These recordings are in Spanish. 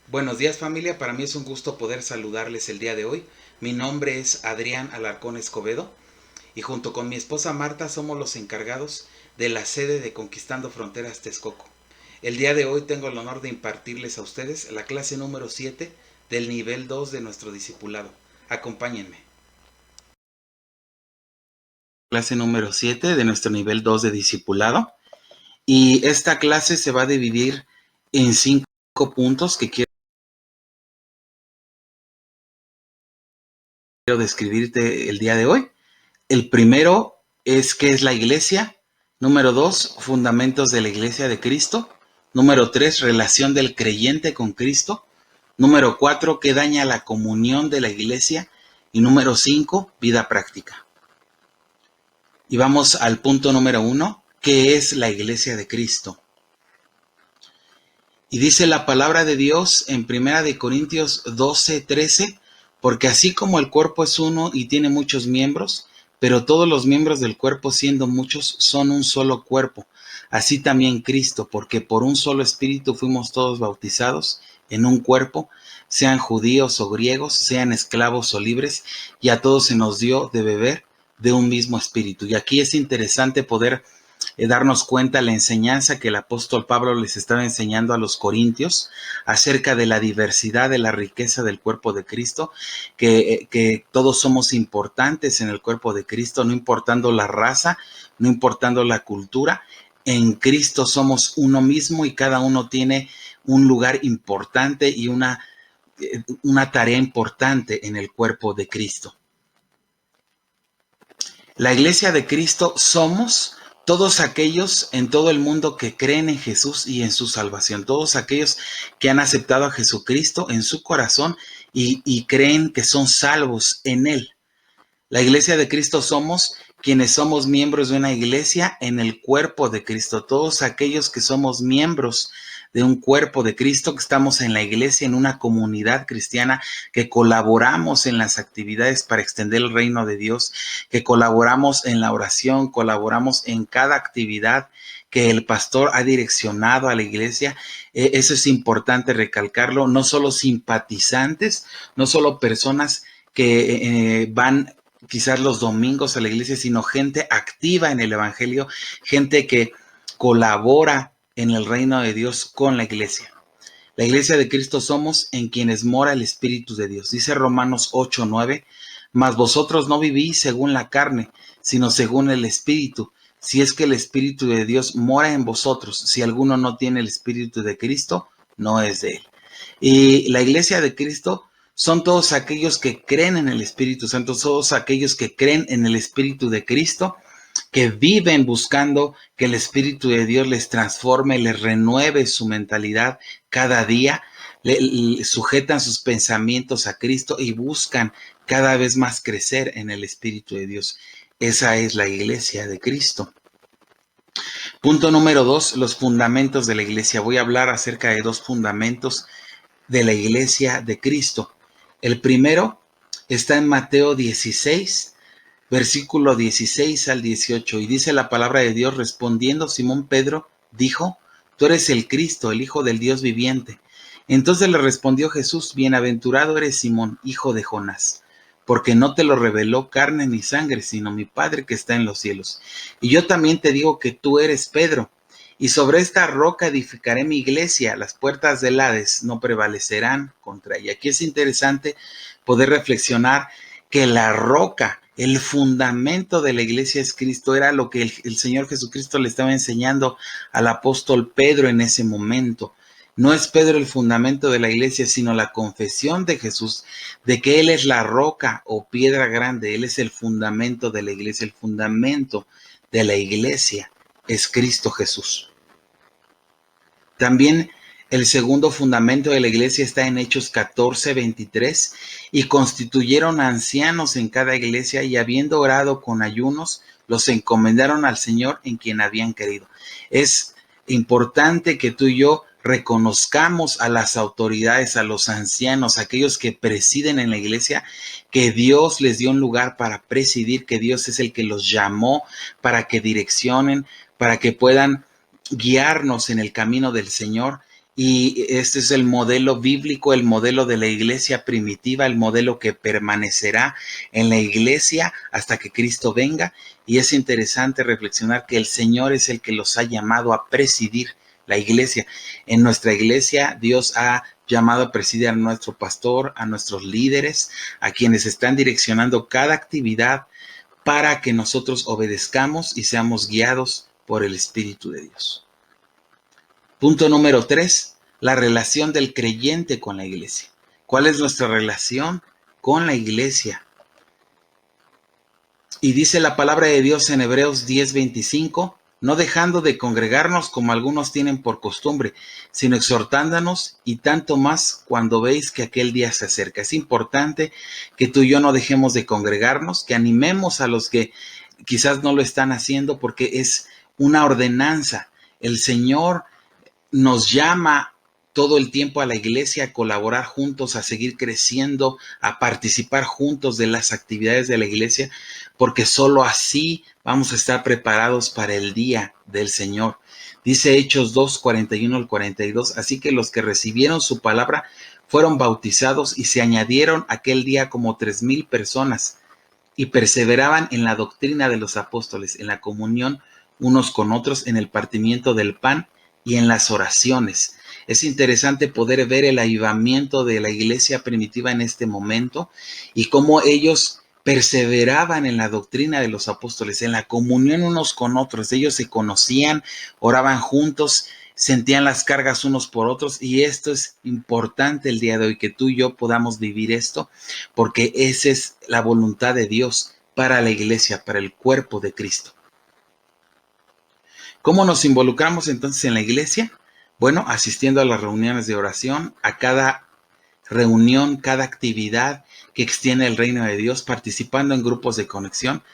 Buenos días familia, para mí es un gusto poder saludarles el día de hoy. Mi nombre es Adrián Alarcón Escobedo y junto con mi esposa Marta somos los encargados de la sede de Conquistando Fronteras Texcoco. El día de hoy tengo el honor de impartirles a ustedes la clase número 7 del nivel 2 de nuestro discipulado. Acompáñenme. Clase número 7 de nuestro nivel 2 de discipulado, y esta clase se va a dividir en 5 puntos que quiero describirte el día de hoy. El primero es qué es la iglesia. Número 2, fundamentos de la iglesia de Cristo. Número 3, relación del creyente con Cristo. Número 4, qué daña la comunión de la iglesia. Y número 5, vida práctica. Y vamos al punto número 1, ¿qué es la iglesia de Cristo? Y dice la palabra de Dios en 1 Corintios 12:13, porque así como el cuerpo es uno y tiene muchos miembros, pero todos los miembros del cuerpo, siendo muchos, son un solo cuerpo. Así también Cristo, porque por un solo espíritu fuimos todos bautizados en un cuerpo, sean judíos o griegos, sean esclavos o libres, y a todos se nos dio de beber de un mismo espíritu. Y aquí es interesante poder darnos cuenta de la enseñanza que el apóstol Pablo les estaba enseñando a los corintios acerca de la diversidad, de la riqueza del cuerpo de Cristo, que todos somos importantes en el cuerpo de Cristo, no importando la raza, no importando la cultura. En Cristo somos uno mismo y cada uno tiene un lugar importante y una tarea importante en el cuerpo de Cristo. La iglesia de Cristo somos todos aquellos en todo el mundo que creen en Jesús y en su salvación, todos aquellos que han aceptado a Jesucristo en su corazón y creen que son salvos en Él. La iglesia de Cristo somos quienes somos miembros de una iglesia en el cuerpo de Cristo, todos aquellos que somos miembros de un cuerpo de Cristo, que estamos en la iglesia, en una comunidad cristiana, que colaboramos en las actividades para extender el reino de Dios, que colaboramos en la oración, colaboramos en cada actividad que el pastor ha direccionado a la iglesia. Eso es importante recalcarlo, no solo simpatizantes, no solo personas que van quizás los domingos a la iglesia, sino gente activa en el evangelio, gente que colabora en el reino de Dios con la iglesia. La iglesia de Cristo somos en quienes mora el Espíritu de Dios. Dice Romanos 8:9, mas vosotros no vivís según la carne, sino según el Espíritu, si es que el Espíritu de Dios mora en vosotros. Si alguno no tiene el Espíritu de Cristo, no es de él. Y la iglesia de Cristo son todos aquellos que creen en el Espíritu Santo, todos aquellos que creen en el Espíritu de Cristo, que viven buscando que el Espíritu de Dios les transforme, les renueve su mentalidad cada día, le sujetan sus pensamientos a Cristo y buscan cada vez más crecer en el Espíritu de Dios. Esa es la iglesia de Cristo. Punto número 2, los fundamentos de la iglesia. Voy a hablar acerca de 2 fundamentos de la iglesia de Cristo. El primero está en Mateo 16, versículo 16 al 18, y dice la palabra de Dios: respondiendo Simón Pedro dijo: tú eres el Cristo, el Hijo del Dios viviente. Entonces le respondió Jesús: bienaventurado eres Simón, hijo de Jonás, porque no te lo reveló carne ni sangre, sino mi Padre que está en los cielos. Y yo también te digo que tú eres Pedro, y sobre esta roca edificaré mi iglesia, las puertas del Hades no prevalecerán contra ella. Aquí es interesante poder reflexionar que la roca, el fundamento de la iglesia es Cristo, era lo que el Señor Jesucristo le estaba enseñando al apóstol Pedro en ese momento. No es Pedro el fundamento de la iglesia, sino la confesión de Jesús de que Él es la roca o piedra grande. Él es el fundamento de la iglesia. El fundamento de la iglesia es Cristo Jesús. También el segundo fundamento de la iglesia está en Hechos 14:23, y constituyeron ancianos en cada iglesia, y habiendo orado con ayunos, los encomendaron al Señor en quien habían creído. Es importante que tú y yo reconozcamos a las autoridades, a los ancianos, aquellos que presiden en la iglesia, que Dios les dio un lugar para presidir, que Dios es el que los llamó para que direccionen, para que puedan guiarnos en el camino del Señor, Y este es el modelo bíblico, el modelo de la iglesia primitiva, el modelo que permanecerá en la iglesia hasta que Cristo venga. Y es interesante reflexionar que el Señor es el que los ha llamado a presidir la iglesia. En nuestra iglesia, Dios ha llamado a presidir a nuestro pastor, a nuestros líderes, a quienes están direccionando cada actividad para que nosotros obedezcamos y seamos guiados por el Espíritu de Dios. Punto número 3, la relación del creyente con la iglesia. ¿Cuál es nuestra relación con la iglesia? Y dice la palabra de Dios en Hebreos 10:25, no dejando de congregarnos como algunos tienen por costumbre, sino exhortándonos, y tanto más cuando veis que aquel día se acerca. Es importante que tú y yo no dejemos de congregarnos, que animemos a los que quizás no lo están haciendo, porque es una ordenanza. El Señor nos llama todo el tiempo a la iglesia a colaborar juntos, a seguir creciendo, a participar juntos de las actividades de la iglesia, porque solo así vamos a estar preparados para el día del Señor. Dice Hechos 2, 41 al 42, así que los que recibieron su palabra fueron bautizados y se añadieron aquel día como 3,000 personas y perseveraban en la doctrina de los apóstoles, en la comunión unos con otros, en el partimiento del pan y en las oraciones. Es interesante poder ver el avivamiento de la iglesia primitiva en este momento y cómo ellos perseveraban en la doctrina de los apóstoles, en la comunión unos con otros. Ellos se conocían, oraban juntos, sentían las cargas unos por otros, y esto es importante el día de hoy, que tú y yo podamos vivir esto, porque esa es la voluntad de Dios para la iglesia, para el cuerpo de Cristo. ¿Cómo nos involucramos entonces en la iglesia? Bueno, asistiendo a las reuniones de oración, a cada reunión, cada actividad que extiende el reino de Dios, participando en grupos de conexión.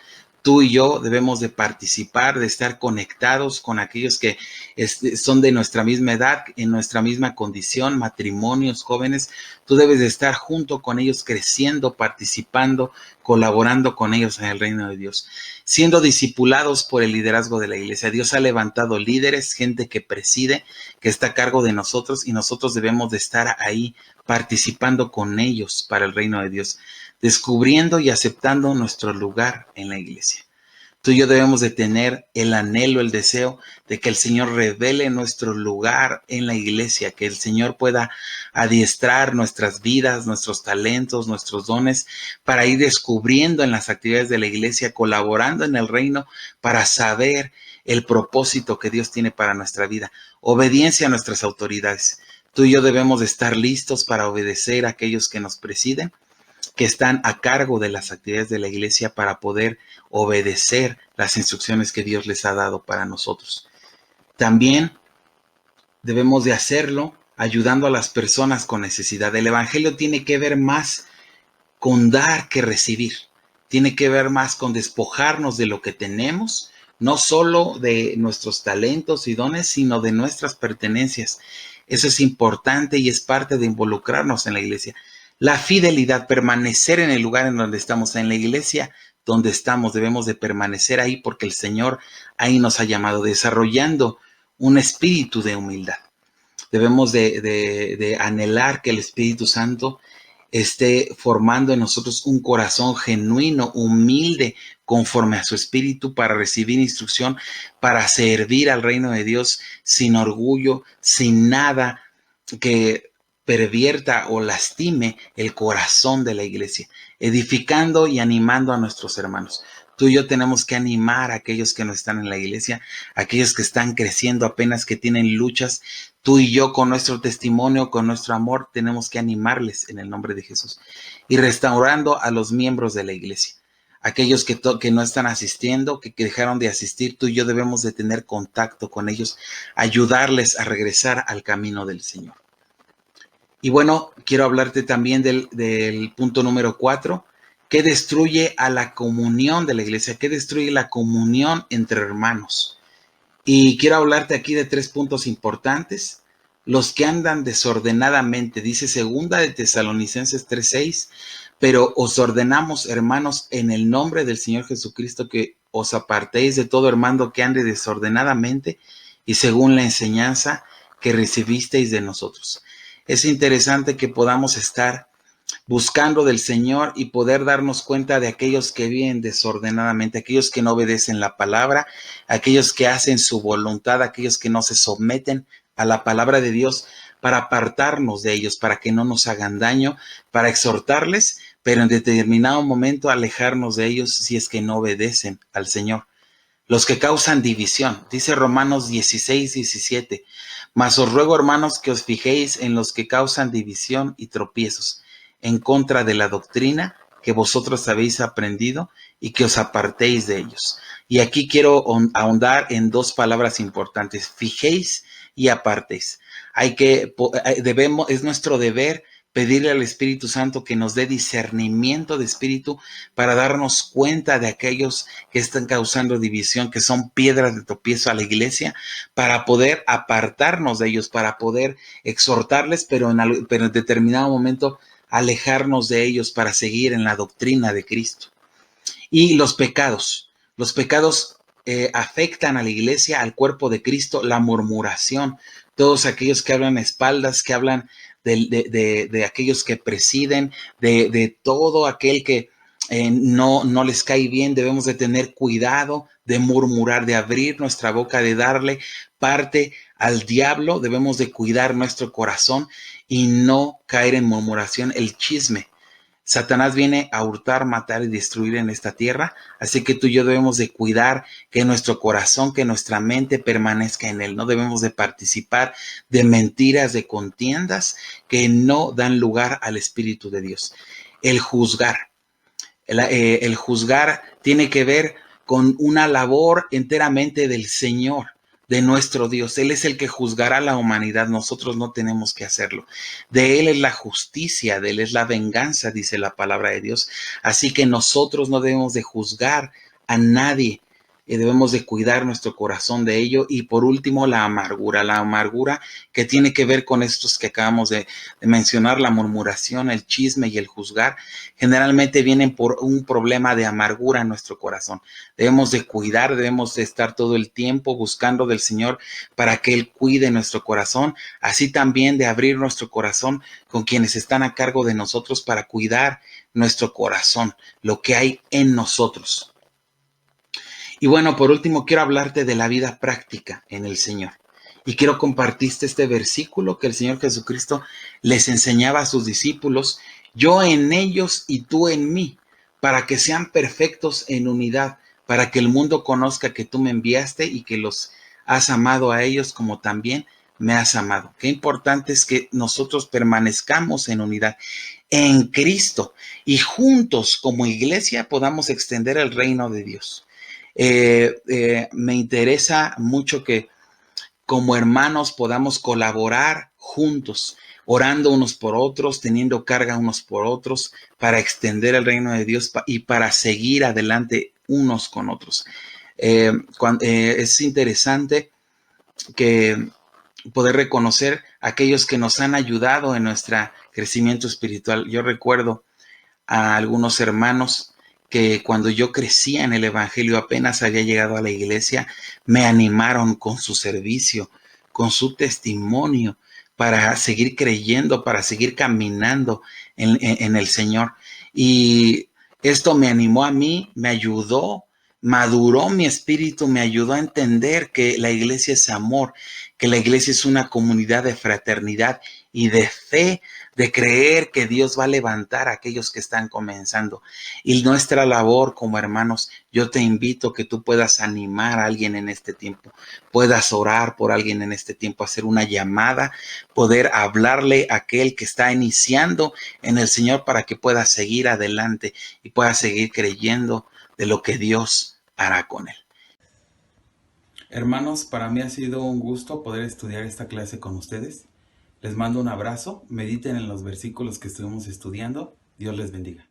Tú y yo debemos de participar, de estar conectados con aquellos que son de nuestra misma edad, en nuestra misma condición, matrimonios, jóvenes. Tú debes de estar junto con ellos, creciendo, participando, colaborando con ellos en el reino de Dios, siendo discipulados por el liderazgo de la iglesia. Dios ha levantado líderes, gente que preside, que está a cargo de nosotros, y nosotros debemos de estar ahí participando con ellos para el reino de Dios, descubriendo y aceptando nuestro lugar en la iglesia. Tú y yo debemos de tener el anhelo, el deseo de que el Señor revele nuestro lugar en la iglesia, que el Señor pueda adiestrar nuestras vidas, nuestros talentos, nuestros dones, para ir descubriendo en las actividades de la iglesia, colaborando en el reino, para saber el propósito que Dios tiene para nuestra vida. Obediencia a nuestras autoridades. Tú y yo debemos de estar listos para obedecer a aquellos que nos presiden, que están a cargo de las actividades de la iglesia, para poder obedecer las instrucciones que Dios les ha dado para nosotros. También debemos de hacerlo ayudando a las personas con necesidad. El evangelio tiene que ver más con dar que recibir. Tiene que ver más con despojarnos de lo que tenemos, no solo de nuestros talentos y dones, sino de nuestras pertenencias. Eso es importante y es parte de involucrarnos en la iglesia. La fidelidad, permanecer en el lugar en donde estamos, en la iglesia donde estamos, debemos de permanecer ahí, porque el Señor ahí nos ha llamado, desarrollando un espíritu de humildad. Debemos de anhelar que el Espíritu Santo esté formando en nosotros un corazón genuino, humilde, conforme a su espíritu, para recibir instrucción, para servir al reino de Dios sin orgullo, sin nada que pervierta o lastime el corazón de la iglesia, edificando y animando a nuestros hermanos. Tú y yo tenemos que animar a aquellos que no están en la iglesia, a aquellos que están creciendo apenas, que tienen luchas. Tú y yo, con nuestro testimonio, con nuestro amor, tenemos que animarles en el nombre de Jesús. Y restaurando a los miembros de la iglesia, aquellos que no están asistiendo, que dejaron de asistir, tú y yo debemos de tener contacto con ellos, ayudarles a regresar al camino del Señor. Y bueno, quiero hablarte también del punto número 4, que destruye a la comunión de la iglesia, que destruye la comunión entre hermanos. Y quiero hablarte aquí de 3 puntos importantes. Los que andan desordenadamente, dice segunda de Tesalonicenses 3:6, pero os ordenamos, hermanos, en el nombre del Señor Jesucristo, que os apartéis de todo hermano que ande desordenadamente y según la enseñanza que recibisteis de nosotros. Es interesante que podamos estar buscando del Señor y poder darnos cuenta de aquellos que viven desordenadamente, aquellos que no obedecen la palabra, aquellos que hacen su voluntad, aquellos que no se someten a la palabra de Dios, para apartarnos de ellos, para que no nos hagan daño, para exhortarles, pero en determinado momento alejarnos de ellos si es que no obedecen al Señor. Los que causan división, dice Romanos 16:17, mas os ruego, hermanos, que os fijéis en los que causan división y tropiezos, en contra de la doctrina que vosotros habéis aprendido y que os apartéis de ellos. Y aquí quiero ahondar en dos palabras importantes: fijéis y apartéis. Es nuestro deber pedirle al Espíritu Santo que nos dé discernimiento de espíritu para darnos cuenta de aquellos que están causando división, que son piedras de tropiezo a la iglesia, para poder apartarnos de ellos, para poder exhortarles, pero en determinado momento alejarnos de ellos para seguir en la doctrina de Cristo. Y los pecados afectan a la iglesia, al cuerpo de Cristo, la murmuración, todos aquellos que hablan espaldas, que hablan de aquellos que presiden, de todo aquel que no les cae bien. Debemos de tener cuidado de murmurar, de abrir nuestra boca, de darle parte al diablo. Debemos de cuidar nuestro corazón y no caer en murmuración, el chisme. Satanás viene a hurtar, matar y destruir en esta tierra, así que tú y yo debemos de cuidar que nuestro corazón, que nuestra mente permanezca en él. No debemos de participar de mentiras, de contiendas que no dan lugar al Espíritu de Dios. El juzgar. El juzgar tiene que ver con una labor enteramente del Señor, de nuestro Dios. Él es el que juzgará a la humanidad, nosotros no tenemos que hacerlo. De Él es la justicia, de Él es la venganza, dice la palabra de Dios. Así que nosotros no debemos de juzgar a nadie, y debemos de cuidar nuestro corazón de ello. Y por último, la amargura que tiene que ver con estos que acabamos de mencionar, la murmuración, el chisme y el juzgar, generalmente vienen por un problema de amargura en nuestro corazón. Debemos de cuidar, debemos de estar todo el tiempo buscando del Señor para que Él cuide nuestro corazón, así también de abrir nuestro corazón con quienes están a cargo de nosotros para cuidar nuestro corazón, lo que hay en nosotros. Y bueno, por último, quiero hablarte de la vida práctica en el Señor. Y quiero compartirte este versículo que el Señor Jesucristo les enseñaba a sus discípulos: yo en ellos y tú en mí, para que sean perfectos en unidad, para que el mundo conozca que tú me enviaste y que los has amado a ellos como también me has amado. Qué importante es que nosotros permanezcamos en unidad en Cristo y juntos como iglesia podamos extender el reino de Dios. Me interesa mucho que como hermanos podamos colaborar juntos, orando unos por otros, teniendo carga unos por otros, para extender el reino de Dios y para seguir adelante unos con otros. Es interesante que poder reconocer a aquellos que nos han ayudado en nuestro crecimiento espiritual. Yo recuerdo a algunos hermanos que cuando yo crecía en el Evangelio, apenas había llegado a la iglesia, me animaron con su servicio, con su testimonio, para seguir creyendo, para seguir caminando en el Señor. Y esto me animó a mí, me ayudó, maduró mi espíritu, me ayudó a entender que la iglesia es amor, que la iglesia es una comunidad de fraternidad y de fe, de creer que Dios va a levantar a aquellos que están comenzando. Y nuestra labor como hermanos, yo te invito a que tú puedas animar a alguien en este tiempo, puedas orar por alguien en este tiempo, hacer una llamada, poder hablarle a aquel que está iniciando en el Señor para que pueda seguir adelante y pueda seguir creyendo de lo que Dios hará con él. Hermanos, para mí ha sido un gusto poder estudiar esta clase con ustedes. Les mando un abrazo, mediten en los versículos que estuvimos estudiando. Dios les bendiga.